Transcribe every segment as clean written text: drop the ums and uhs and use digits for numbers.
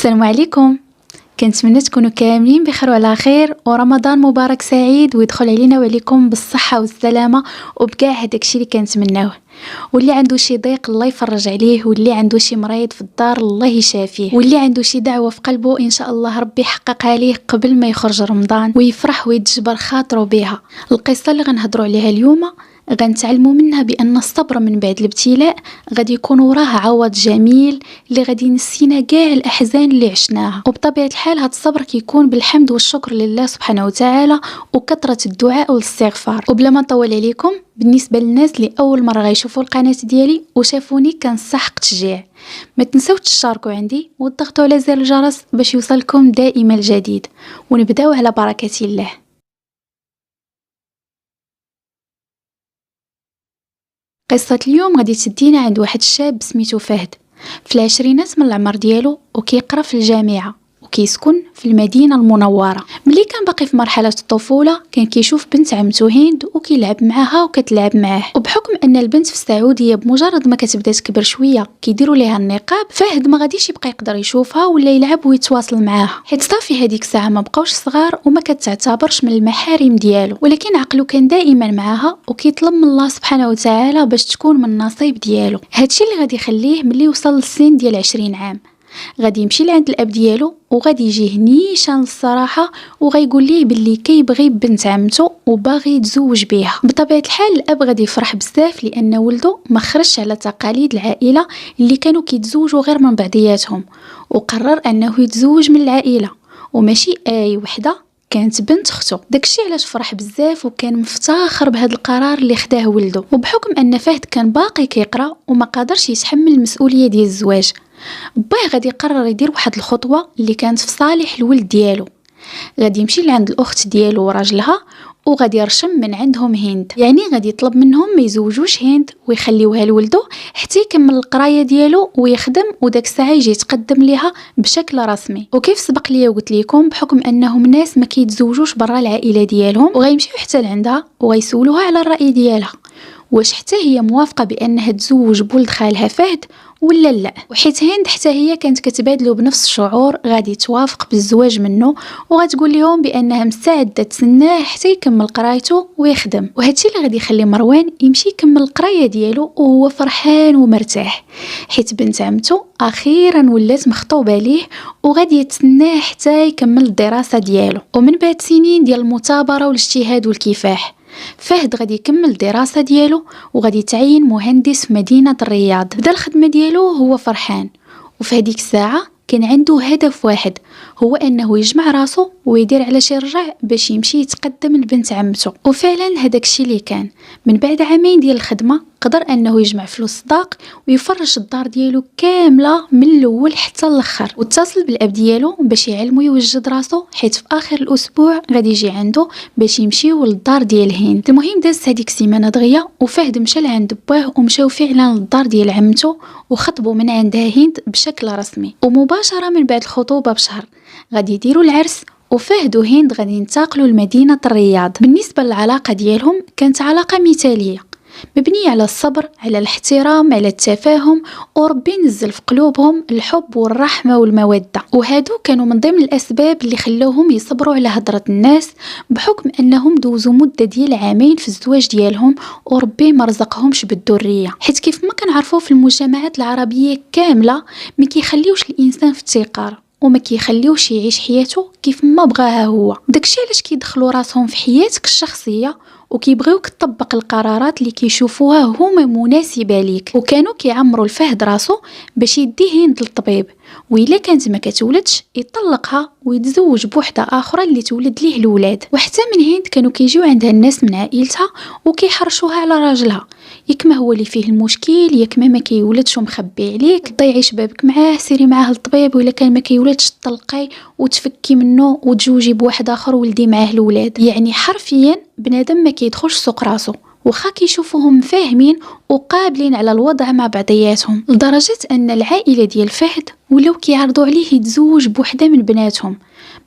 السلام عليكم. كنتمنى تكونوا كاملين بخير وعلى خير، ورمضان مبارك سعيد ويدخل علينا وعليكم بالصحه والسلامه وبكاع هداك الشيء اللي كنتمناوه. واللي عنده شي ضيق الله يفرج عليه، واللي عنده شي مريض في الدار الله يشافيه، واللي عنده شي دعوه في قلبه ان شاء الله ربي يحققها ليه قبل ما يخرج رمضان ويفرح ويتجبر خاطره بها. القصه اللي غنهضروا عليها اليوم غنتعلموا منها بان الصبر من بعد الابتلاء غادي يكون وراه عوض جميل اللي غادي ينسينا كاع الاحزان اللي عشناها. وبطبيعه الحال هذا الصبر كيكون بالحمد والشكر لله سبحانه وتعالى وكثره الدعاء والاستغفار. وبلا ما نطول عليكم، بالنسبه للناس اللي اول مره غيشوفوا القناه ديالي وشافوني كنصحق تشجيع، ما تنساوش تشاركوا عندي وتضغطوا على زر الجرس باش يوصلكم دائما الجديد. ونبداو على بركه الله. قصة اليوم غادي تدينا عند واحد الشاب سميتو فهد في العشرينات من العمر ديالو، وكيقرا في الجامعة وكيسكن في المدينة المنورة. ملي كان باقي في مرحلة الطفولة كان كيشوف بنت عمتو هند وكيلعب معاها وكتلعب معاه. وبحكم ان البنت في السعودية بمجرد ما كتبدا تكبر شوية كيديروا ليها النقاب، فهد ما غاديش يبقى يقدر يشوفها ولا يلعب ويتواصل معاها، حيت صافي هذيك الساعة ما بقاوش صغار وما كتعتبرش من المحارم ديالو. ولكن عقله كان دائما معاها وكيطلب من الله سبحانه وتعالى باش تكون من النصيب ديالو. هادشي اللي غادي يخليه ملي وصل للسن ديال 20 عام غادي يمشي لعند الاب ديالو وغادي يجيه نيشان الصراحه وغيقول ليه باللي كيبغي بنت عمتو وباغي يتزوج بها. بطبيعه الحال الاب غادي يفرح بزاف لان ولده ما خرجش على تقاليد العائله اللي كانوا كيتزوجوا غير من بعضياتهم، وقرر انه يتزوج من العائله وماشي اي وحده، كانت بنت اختو. داكشي علاش فرح بزاف وكان مفتخر بهذا القرار اللي خداه ولده. وبحكم ان فهد كان باقي كيقرا وما قادرش يتحمل المسؤوليه ديال الزواج، باه غادي يقرر يدير واحد الخطوه اللي كانت في صالح الولد ديالو. غادي يمشي لعند الاخت ديالو وراجلها وغادي يرشم من عندهم هند، يعني غادي يطلب منهم ما يزوجوش هند ويخليوها لولده حتى يكمل القرايه ديالو ويخدم، وداك الساعه يجي يتقدم ليها بشكل رسمي. وكيف سبق ليا وقلت لكم بحكم انهم ناس ما كيتزوجوش برا العائله ديالهم، وغيمشيو حتى لعندها وغيسولوها على الراي ديالها واش حتى هي موافقه بانها تزوج بولد خالها فهد ولا لا. وحيت هند حتى هي كانت كتبادلوا بنفس الشعور غادي توافق بالزواج منه، وغتقول لهم بانها مستعده تسناه حتى يكمل قرايته ويخدم. وهادشي اللي غادي يخلي مروان يمشي يكمل القرايه ديالو وهو فرحان ومرتاح، حيت بنت عمته اخيرا ولات مخطوبه ليه وغادي يتسناه حتى يكمل الدراسه ديالو. ومن بعد سنين ديال المثابره والاجتهاد والكفاح، فهد غادي يكمل الدراسة ديالو وغادي يتعين مهندس في مدينة الرياض. بدا الخدمة ديالو هو فرحان، وفي هذيك الساعة كان عنده هدف واحد، هو انه يجمع راسو ويدير على شي رجع باش يمشي يتقدم لبنت عمته. وفعلا هداك الشيء اللي كان. من بعد عامين ديال الخدمة قدر انه يجمع فلوس صداق ويفرش الدار ديالو كامله من الاول حتى الاخر، واتصل بالاب ديالو باش يعلمو يوجد راسو، حيت في اخر الاسبوع غادي يجي عنده باش يمشيو للدار ديال هند. المهم دازت هذيك السيمانه دغيا وفهد مشى لعند باه ومشاو فعلا للدار ديال عمته وخطبوا من عندها هند بشكل رسمي. ومباشره من بعد الخطوبه بشهر غادي يديروا العرس، وفهد وهند غادي ينتقلوا لمدينه الرياض. بالنسبه للعلاقه ديالهم كانت علاقه مثاليه مبنية على الصبر، على الاحترام، على التفاهم، وربي نزل في قلوبهم الحب والرحمة والمودة. وهادو كانوا من ضمن الأسباب اللي خلوهم يصبروا على هضرة الناس، بحكم أنهم دوزوا مدة ديال عامين في الزواج ديالهم وربي ما رزقهمش بالذرية. حيت كيف ما كنعرفوا في المجتمعات العربية كاملة ما كيخليوش الإنسان في التقار وما كيخليوش يعيش حياته كيف ما بغاها هو. داكشي علاش كيدخلوا راسهم في حياتك الشخصيه وكيبغيوك تطبق القرارات اللي كيشوفوها هما مناسبه ليك. وكانوا كيعمروا الفهد راسو باش يديه هند للطبيب، وإلا كانت ما كتولدش يطلقها ويتزوج بوحده اخرى اللي تولد ليه الولاد. وحتى من هند كانوا كيجيو عندها الناس من عائلتها وكيحرشوها على راجلها، ياك ما هو اللي فيه المشكل، ياك ما كيولدش ومخبي عليك، ضيعي شبابك معاه، سيري معاه للطبيب، وإلا كان ما كيولدش تطلقي وتفكي منه وتزوجي بواحد اخر ولدي معاه الولاد. يعني حرفيا بنادم ما كيدخلش سوق راسو وخا كيشوفوهم فاهمين وقابلين على الوضع مع بعضياتهم، لدرجه ان العائله ديال فهد ولاو كيعرضوا عليه يتزوج بوحده من بناتهم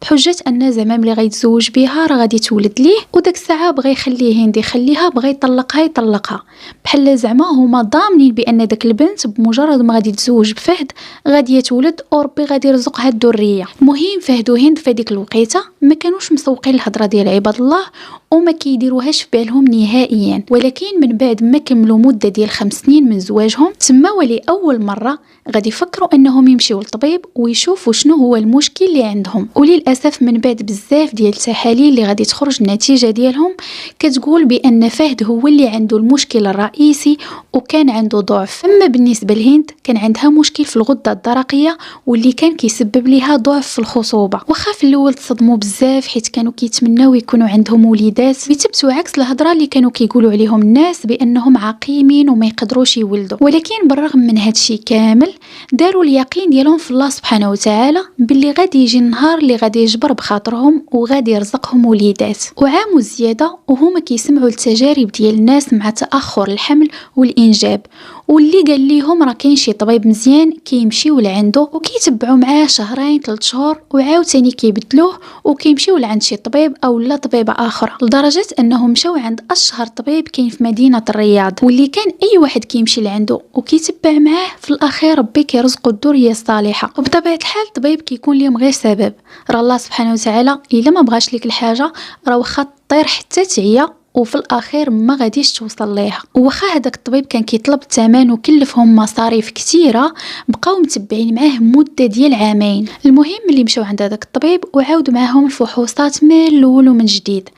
بحجة أن زعما ملي غيتزوج بها راه غادي تولد ليه، وداك الساعة بغى يخليه هند يخليها، بغى يطلقها بحال زعما هما ضامنين بأن داك البنت بمجرد ما غادي تزوج بفهد غادي تولد وربي غادي يرزقها الذرية. المهم فهد وهند في ديك الوقيته ما كانوش مسوقين الهضره ديال عباد الله وما كيديروهاش في بالهم نهائيا. ولكن من بعد ما كملوا مده ديال 5 سنين من زواجهم تما ولي اول مره غادي يفكروا انهم يمشيو للطبيب ويشوفوا شنو هو المشكل اللي عندهم. وللاسف من بعد بزاف ديال التحاليل اللي غادي تخرج النتيجه ديالهم كتقول بان فهد هو اللي عنده المشكل الرئيسي وكان عنده ضعف. اما بالنسبه لهند كان عندها مشكل في الغده الدرقيه واللي كان كيسبب لها ضعف في الخصوبه. واخا في الاول تصدموا بزاف حيت كانوا كيتمناو يكونوا عندهم وليدات بتبتو عكس الهضره اللي كانوا كيقولوا عليهم الناس بانهم عقيمين وما يقدروش يولدوا. ولكن بالرغم من هادشي كامل داروا اليقين ديالهم في الله سبحانه وتعالى باللي غادي يجي النهار اللي غادي يجبر بخاطرهم وغادي يرزقهم وليدات. وعام زياده وهما كيسمعوا التجارب ديال الناس مع تاخر الحمل والانجاب، واللي قال لهم راه كاين شي طبيب مزيان كيمشيو لعنده وكيتبعوا معاه شهرين 3 شهور وعاوتاني كيبدلوه وكيمشيو لعند شي طبيب او لا طبيبه اخرى، لدرجه انهم مشاو عند اشهر طبيب كاين في مدينه الرياض، واللي كان اي واحد كيمشي لعنده وكيتبع معاه في الاخير ربي كيرزقو الذريه الصالحه. وبطبيعه الحال الطبيب كيكون ليهم غير سبب، راه الله سبحانه وتعالى الا ما بغاش ليك الحاجه راه واخا طير حتى تعيا وفي الاخير ما غاديش توصل ليها. وواخا هذاك الطبيب كان كيطلب الثمن وكلفهم مصاريف كثيره بقاو متبعين معاه مده ديال عامين. المهم اللي مشاو عند هذاك الطبيب وعاودوا معاهم الفحوصات من الاول ومن جديد،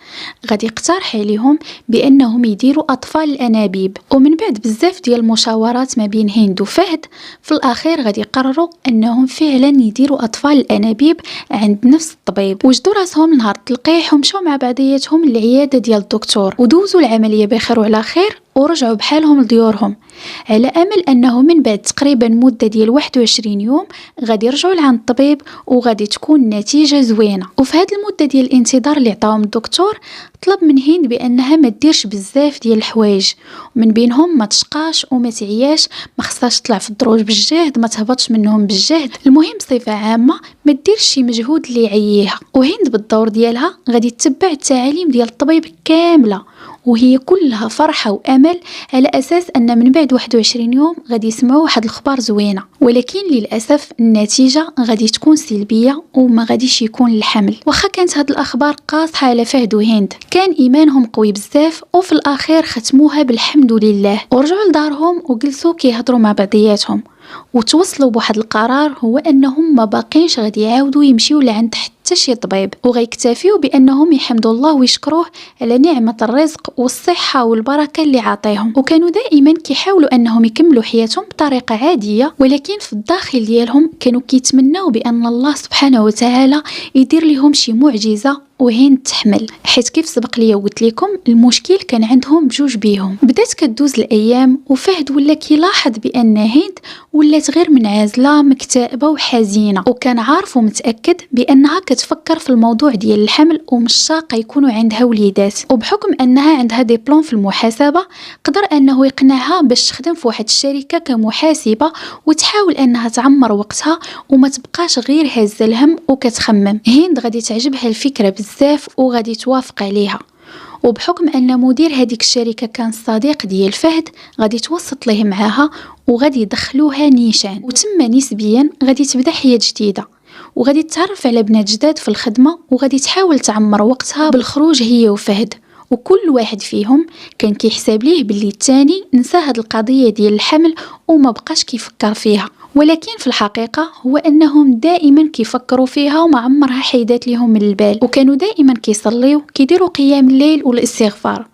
غادي يقترح عليهم بانهم يديروا اطفال الانابيب. ومن بعد بزاف ديال المشاورات ما بين هند وفهد في الاخير غادي يقرروا انهم فعلا يديروا اطفال الانابيب عند نفس الطبيب. وجدوا راسهم نهار التلقيح ومشاو مع بعضياتهم للعياده ديال الدكتور ودوزوا العمليه بخير وعلى خير ورجعوا بحالهم لديورهم، على امل انه من بعد تقريبا مده ديال 21 يوم غادي يرجعوا لعند الطبيب وغادي تكون النتيجه زوينه. وفي هذه المده ديال الانتظار اللي عطاهم الدكتور طلب من هند بانها ما ديرش بزاف ديال الحوايج، ومن بينهم ما تشقاش وما تعياش، ما خصهاش تطلع في الدروج بالجهد، ما تهبطش منهم بالجهد، المهم بصفه عامه ما ديرش شي مجهود اللي يعييها. وهند بالدور ديالها غادي تتبع التعاليم ديال الطبيب كامله وهي كلها فرحة وأمل على أساس أن من بعد 21 يوم غادي يسمعوا واحد الأخبار زوينة. ولكن للأسف النتيجة غادي تكون سلبية وما غاديش يكون الحمل. وخا كانت هاد الأخبار قاصحة على فهد وهند كان إيمانهم قوي بزاف وفي الأخير ختموها بالحمد لله ورجعوا لدارهم وجلسوا كيهضروا مع بعضياتهم وتوصلوا بواحد القرار، هو أنهم ما باقينش غادي يعاودوا يمشيو لعند حتى شي طبيب وغيكتفيو بأنهم يحمدوا الله ويشكروه على نعمة الرزق والصحة والبركة اللي عطيهم. وكانوا دائما كيحاولوا أنهم يكملوا حياتهم بطريقة عادية، ولكن في الداخل ديالهم كانوا كيتمنوا بأن الله سبحانه وتعالى يدير لهم شي معجزة وهند تحمل. حيت كيف سبق لي وقلت لكم المشكل كان عندهم بجوج بيهم. بدات كدوز الايام وفهد ولا كيلاحظ بان هند ولات غير منعزله مكتئبه وحزينه، وكان عارف ومتاكد بانها كتفكر في الموضوع ديال الحمل ومشاقه يكونوا عندها وليدات. وبحكم انها عندها دبلوم في المحاسبه قدر انه يقنعها باش تخدم في واحد الشركه كمحاسبه وتحاول انها تعمر وقتها وما تبقاش غير هازه الهم وكتخمم. هند غادي تعجبها الفكره بزاف وغادي توافق عليها، وبحكم ان مدير هذيك الشركه كان صديق ديال فهد غادي توسط ليه معاها وغادي يدخلوها نيشان، وتما نسبيا غادي تبدا حياه جديده وغادي تتعرف على بنات جداد في الخدمه وغادي تحاول تعمر وقتها بالخروج هي وفهد. وكل واحد فيهم كان كيحسب ليه باللي الثاني نسى هاد القضيه ديال الحمل وما بقاش كيفكر فيها، ولكن في الحقيقة هو أنهم دائما كيفكروا فيها وما عمرها حيدات لهم من البال. وكانوا دائما كيصليوا كيديروا قيام الليل والاستغفار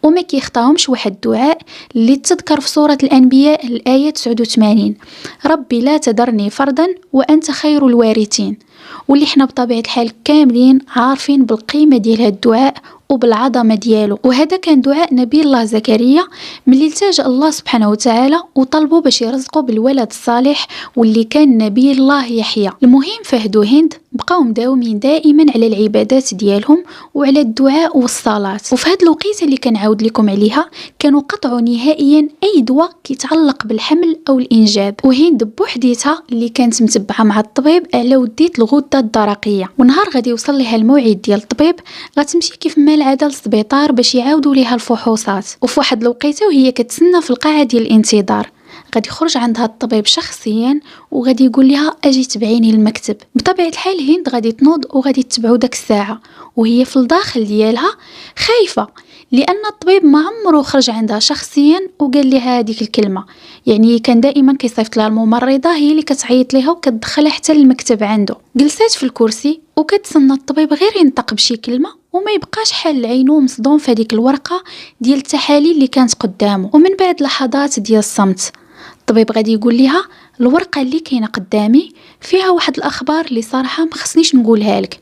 وما كيخطاهمش واحد الدعاء اللي تذكر في سورة الأنبياء الآية 89: ربي لا تذرني فردا وأنت خير الوارثين، واللي احنا بطبيعة الحال كاملين عارفين بالقيمة ديال هاد الدعاء وبالعظمه ديالو. وهذا كان دعاء نبي الله زكريا ملي التجأ الله سبحانه وتعالى وطلبوا باش يرزقوا بالولد الصالح واللي كان نبي الله يحيى. المهم فهد وهند بقاو مداومين دائما على العبادات ديالهم وعلى الدعاء والصلاة. وفي هاد الوقيته اللي كنعاود لكم عليها كانوا قطعوا نهائيا اي دواء كيتعلق بالحمل او الانجاب. وهند بوحديتها اللي كانت متبعه مع الطبيب على ودية الغده الدرقيه، ونهار غادي يوصل لها الموعد ديال الطبيب غتمشي كيف ما العاده للسبيطار باش يعاودوا ليها الفحوصات. وفي واحد الوقيته وهي كتسنى في القاعه ديال الانتظار غادي يخرج عندها الطبيب شخصيا وغادي يقول لها اجي تبعيني المكتب. بطبيعه الحال هند غادي تنوض وغادي تتبعو داك الساعه وهي في الداخل ديالها خايفه، لان الطبيب ما عمره خرج عندها شخصيا وقال لها هذيك الكلمه. يعني كان دائما كيصيفط لها الممرضه هي اللي كتعيط ليها وكتدخلها حتى للمكتب عنده. جلسات في الكرسي وكتسنى الطبيب غير ينطق بشي كلمه وما يبقاش حال عينو مصدوم في هذيك الورقه ديال التحاليل اللي كانت قدامه. ومن بعد لحظات ديال الصمت الطبيب غادي يقول لها الورقه اللي كاينه قدامي فيها واحد الاخبار اللي صراحه ما خصنيش نقولها لك،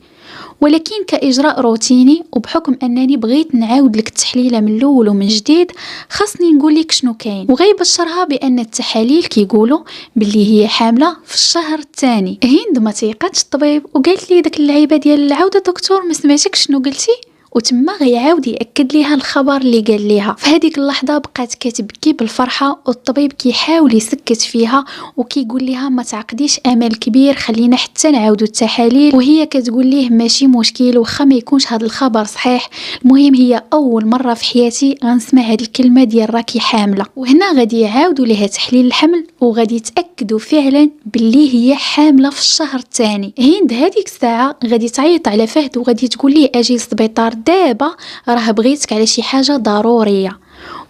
ولكن كاجراء روتيني وبحكم انني بغيت نعاود لك التحليله من الاول ومن جديد خاصني نقول لك شنو كاين. وغيبشرها بان التحاليل كيقولوا باللي هي حامله في الشهر الثاني. هند ما تيقاتش الطبيب وقالت لي داك اللعيبه ديال العوده دكتور ما سمعتك شنو قلتي، وتما غيعاود ياكد ليها الخبر اللي قال ليها. في هذيك اللحظه بقات كتبكي بالفرحه والطبيب كيحاول يسكت فيها وكيقول لها ما تعقديش امل كبير خلينا حتى نعاودوا التحاليل. وهي كتقول ليه ماشي مشكل واخا ما يكونش هذا الخبر صحيح، المهم هي اول مره في حياتي غنسمع هذه الكلمه ديال راكي حامله. وهنا غادي يعاودوا لها تحليل الحمل وغادي يتاكدوا فعلا باللي هي حامله في الشهر الثاني. هند هذيك الساعه غادي تعيط على فهد وغادي تقول ليه اجي للسبيطار دابا راه بغيتك على شي حاجه ضروريه،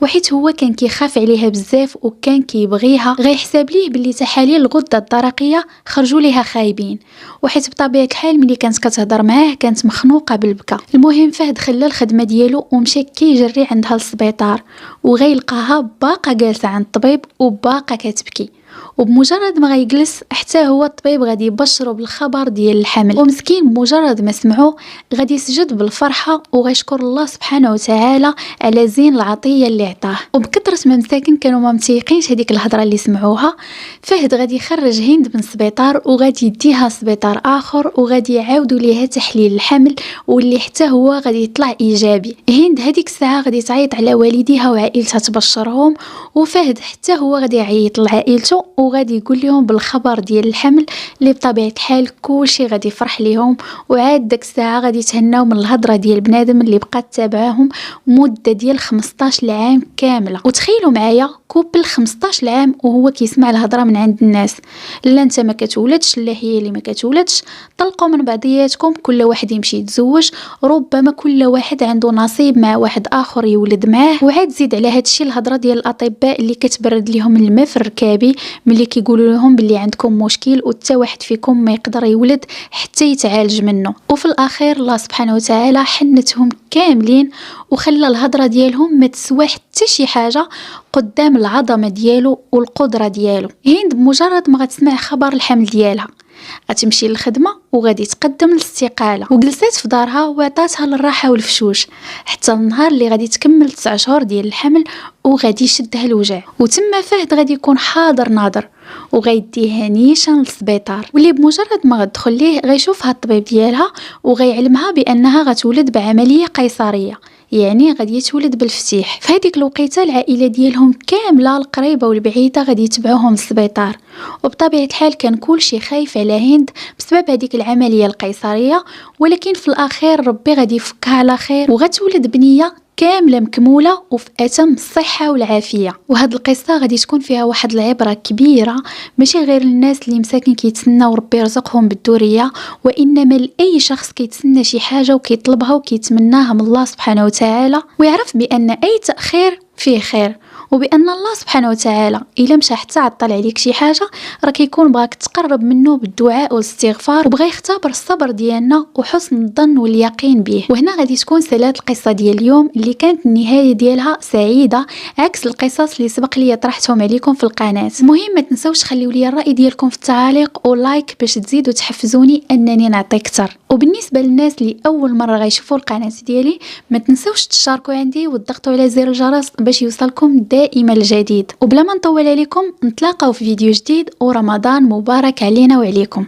وحيت هو كان كيخاف عليها بزاف وكان كيبغيها. غيحسب ليه باللي تحاليل الغده الدرقيه خرجوا ليها خايبين، وحيت بطبيعه الحال ملي كانت كتهضر معاه كانت مخنوقه بالبكا. المهم فهد خلى الخدمه ديالو ومشى كيجري عندها للسبيطار وغيلقاها باقا جالسه عند الطبيب وباقا كتبكي. وبمجرد ما غيجلس حتى هو الطبيب غادي يبشره بالخبر ديال الحمل، ومسكين بمجرد ما سمعوه غادي يسجد بالفرحه وغيشكر الله سبحانه وتعالى على زين العطيه اللي عطاه. وبكثره ما مساكن كانوا ما متيقينش هذيك الهضره اللي سمعوها. فهد غادي يخرج هند من السبيطار وغادي يديها لسبيطار اخر وغادي يعاودوا ليها تحليل الحمل واللي حتى هو غادي يطلع ايجابي. هند هذيك الساعه غادي تعيط على والديها وعائلتها تبشرهم، وفهد حتى هو غادي يعيط لعائلته وغادي يقول لهم بالخبر ديال الحمل اللي بطبيعه الحال كلشي غادي يفرح ليهم. وعاد داك الساعه غادي يتهناو من الهضره ديال بنادم اللي بقات تابعاهم مده ديال 15 عام كامله. وتخيلوا معايا كوبل 15 عام وهو كيسمع الهضره من عند الناس، لا انت ما كتولدش لا هي اللي ما كتولدش، طلقوا من بعضياتكم كل واحد يمشي يتزوج، ربما كل واحد عنده نصيب مع واحد اخر يولد معاه. وعاد زيد على هادشي الهضره ديال الاطباء اللي كتبرد لهم الماء في الركابي ملي كيقولوا لهم باللي عندكم مشكل وحتى واحد فيكم ما يقدر يولد حتى يتعالج منه. وفي الاخير الله سبحانه وتعالى حنتهم كاملين وخلى الهضره ديالهم ما تسوى حتى شي حاجه قدام العظمه ديالو والقدره ديالو. هند بمجرد ما غتسمع خبر الحمل ديالها غتمشي للخدمه وغادي تقدم الاستقاله، وجلسات في دارها وعطاتها للراحه والفشوش حتى النهار اللي غادي تكمل 9 شهور ديال الحمل وغادي يشدها الوجع. وتما فهد غادي يكون حاضر ناظر وغيديها نيشان للسبيطار، واللي بمجرد ما غتدخل ليه غيشوفها الطبيب ديالها وغيعلمها بانها غتولد بعمليه قيصريه، يعني غادي يتولد بالفتيح. في هذيك الوقيته العائله ديالهم كامله القريبه والبعيده غادي يتبعوهم للسبيطار، وبطبيعه الحال كان كلشي خايف على هند بسبب هذيك العمليه القيصريه، ولكن في الاخير ربي غادي يفكها على خير وغتولد بنيه كامله مكموله وفي اتم الصحه والعافيه. وهاد القصه غادي تكون فيها واحد العبره كبيره ماشي غير للناس اللي مساكن كيتسناو ربي يرزقهم بالذريه، وانما لاي شخص كيتسنى شي حاجه وكيطلبها وكيتمناها من الله سبحانه وتعالى، ويعرف بان اي تاخير فيه خير، وبان الله سبحانه وتعالى الا مشى حتى عطل عليك شي حاجه راه كيكون بغاك تقرب منه بالدعاء والاستغفار وبغى يختبر الصبر ديالنا وحسن الظن واليقين به. وهنا غادي تكون سالات القصه ديال اليوم اللي كانت النهايه ديالها سعيده عكس القصص اللي سبق لي طرحتهم عليكم في القناه. المهم ما تنسوش خليوا لي الراي ديالكم في التعاليق ولايك باش تزيدوا تحفزوني انني نعطي اكثر. وبالنسبه للناس اللي اول مره غيشوفوا القناه ديالي ما تنسوش تشاركوا عندي وتضغطوا على زر الجرس باش يوصلكم دائما الجديد. وبلا ما نطول عليكم نتلاقاو في فيديو جديد ورمضان مبارك علينا وعليكم.